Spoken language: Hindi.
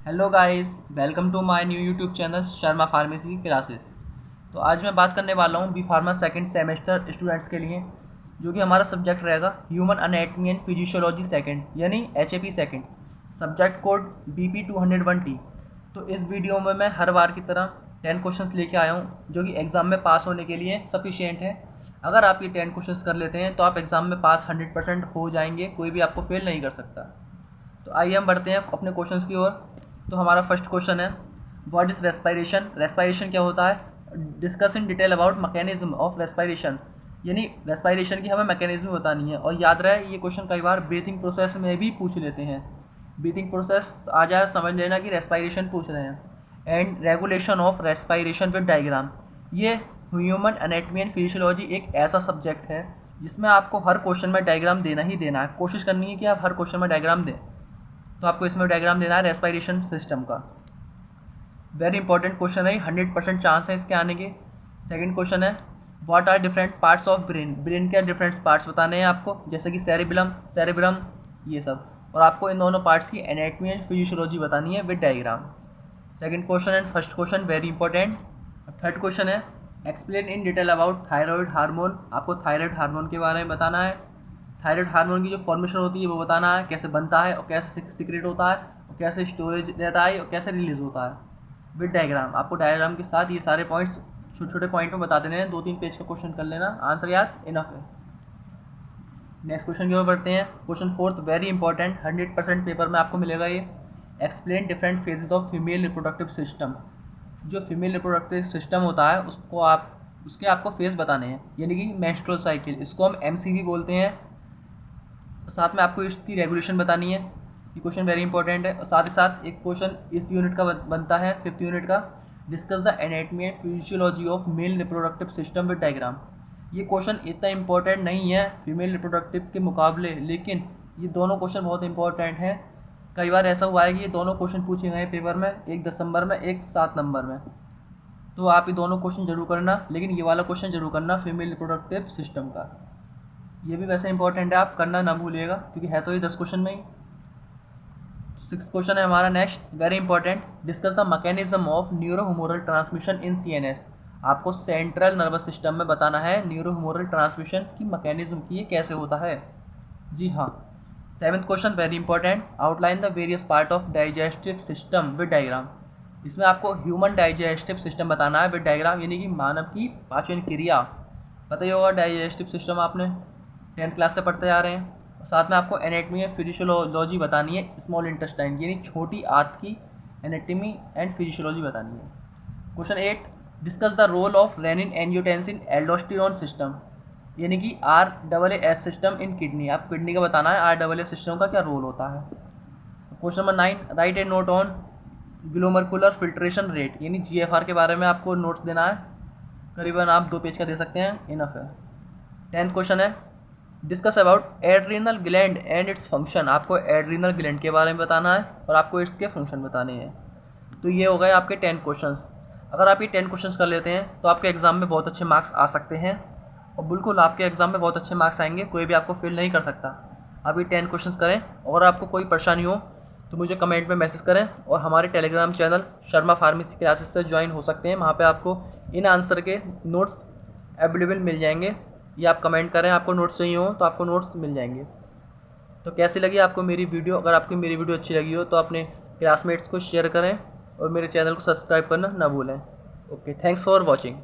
Hello guys, welcome to my new YouTube channel Sharma pharmacy classes. तो आज मैं बात करने वाला हूँ B pharma second semester students के लिए, जो कि हमारा सब्जेक्ट रहेगा human anatomy and physiology second यानी HAP second, subject code BP201T। तो इस वीडियो में मैं हर बार की तरह 10 क्वेश्चंस लेके आया हूँ, जो कि एग्ज़ाम में पास होने के लिए सफिशिएंट है। अगर आप ये 10 क्वेश्चंस कर लेते हैं तो आप एग्ज़ाम में पास 100% हो जाएंगे, कोई भी आपको फेल नहीं कर सकता। तो आइए हम बढ़ते हैं अपने क्वेश्चंस की ओर। तो हमारा फर्स्ट क्वेश्चन है, व्हाट इज़ रेस्पिरेशन। रेस्पिरेशन क्या होता है? Discuss in detail about mechanism of respiration, यानी रेस्पिरेशन की हमें मैकेनिज्म बतानी है। और याद रहे ये क्वेश्चन कई बार ब्रीथिंग प्रोसेस में भी पूछ लेते हैं। ब्रीथिंग प्रोसेस आ जाए समझ लेना कि रेस्पिरेशन पूछ रहे हैं। And regulation of respiration with diagram. ये ह्यूमन एनाटमी एंड फिजियोलॉजी एक ऐसा सब्जेक्ट है जिसमें आपको हर क्वेश्चन में डायग्राम देना ही देना है। कोशिश करनी है कि आप हर क्वेश्चन में डायग्राम दें। तो आपको इसमें डायग्राम देना है रेस्पिरेशन सिस्टम का। वेरी इंपॉर्टेंट क्वेश्चन है, 100% चांस है इसके आने के। सेकंड क्वेश्चन है, what are different parts of brain. Brain के डिफरेंट पार्ट्स बताने हैं आपको, जैसे कि सेरेब्रम ये सब। और आपको इन दोनों पार्ट्स की एनाटमी एंड फिजियोलॉजी बतानी है with diagram. Second question and first question very important. Third question है, explain in detail about thyroid hormone. आपको थायराइड हार्मोन के बारे में बताना है। थायराइड हार्मोन की जो फॉर्मेशन होती है वो बताना है, कैसे बनता है और कैसे सीक्रेट होता है और कैसे स्टोरेज रहता है और कैसे रिलीज होता है विद डायग्राम। आपको डायग्राम के साथ ये सारे पॉइंट्स छोटे छोटे पॉइंट में बता देने हैं। 2-3 पेज का क्वेश्चन कर लेना, आंसर याद इनफ है। नेक्स्ट क्वेश्चन की ओर बढ़ते हैं। Question fourth very important, 100% paper में आपको मिलेगा ये। Explain different phases of female reproductive system. जो फीमेल रिप्रोडक्टिव सिस्टम होता है उसके आपको फेज बताने हैं, यानी कि मेंस्ट्रुअल साइकिल, इसको हम MCV बोलते हैं। साथ में आपको इसकी रेगुलेशन बतानी है। ये क्वेश्चन वेरी इंपॉर्टेंट है। और साथ ही साथ एक क्वेश्चन इस यूनिट का बनता है, 5th यूनिट का, discuss the anatomy and physiology of male reproductive system with diagram. ये क्वेश्चन इतना इंपॉर्टेंट नहीं है फीमेल रिप्रोडक्टिव के मुकाबले, लेकिन ये दोनों क्वेश्चन बहुत इंपॉर्टेंट हैं। कई बार ऐसा हुआ है कि ये दोनों क्वेश्चन पूछे गए पेपर में, एक 10 नंबर में, एक 7 नंबर में। तो आप ये दोनों क्वेश्चन जरूर करना, लेकिन ये वाला क्वेश्चन जरूर करना फीमेल रिप्रोडक्टिव सिस्टम का। ये भी वैसे इंपॉर्टेंट है, आप करना ना भूलिएगा, क्योंकि है तो ये 10 क्वेश्चन में ही। 6th क्वेश्चन है हमारा next, very important, discuss the mechanism of neurohumoral transmission in CNS। आपको सेंट्रल नर्वस सिस्टम में बताना है न्यूरोह्यूमरल ट्रांसमिशन की मैकेनिज्म की, ये कैसे होता है। जी हाँ। 7th question very important, outline the various part of digestive system with diagram. इसमें आपको ह्यूमन डाइजेस्टिव सिस्टम बताना है विद डायग्राम, यानी कि मानव की पाचन क्रिया। पता ही होगा डाइजेस्टिव सिस्टम आपने 10th क्लास से पढ़ते आ रहे हैं। साथ में आपको एनाटमी एंड फिजियोलॉजी बतानी है स्मॉल इंटेस्टाइन, यानी छोटी आंत की एनाटमी एंड फिजियोलॉजी बतानी है। Question 8, discuss the role of renin angiotensin aldosterone system, यानी कि RAAS सिस्टम इन किडनी। आप किडनी का बताना है RAAS सिस्टम का क्या रोल होता है। Question number 9, write a note on glomerular filtration rate, यानी GFR के बारे में आपको नोट्स देना है। करीबन आप 2 पेज का दे सकते हैं, इनफ है। 10th क्वेश्चन है, discuss about adrenal gland and its function. आपको एड्रीनल ग्लैंड के बारे में बताना है और आपको इसके फंक्शन बताने हैं। तो ये हो गए आपके 10 क्वेश्चंस। अगर आप ये 10 क्वेश्चंस कर लेते हैं तो आपके एग्ज़ाम में बहुत अच्छे मार्क्स आ सकते हैं, और बिल्कुल आपके एग्ज़ाम में बहुत अच्छे मार्क्स आएंगे, कोई भी आपको फेल नहीं कर सकता। आप ये 10 क्वेश्चंस करें, और आपको कोई परेशानी हो तो मुझे कमेंट में मैसेज करें, और हमारे Telegram channel Sharma pharmacy classes से ज्वाइन हो सकते हैं। वहाँ पे आपको इन आंसर के नोट्स अवेलेबल मिल जाएंगे, या आप कमेंट करें आपको नोट्स चाहिए हो तो आपको नोट्स मिल जाएंगे। तो कैसी लगी आपको मेरी वीडियो? अगर आपको मेरी वीडियो अच्छी लगी हो तो अपने क्लासमेट्स को शेयर करें, और मेरे चैनल को सब्सक्राइब करना ना भूलें। Okay, thanks for watching.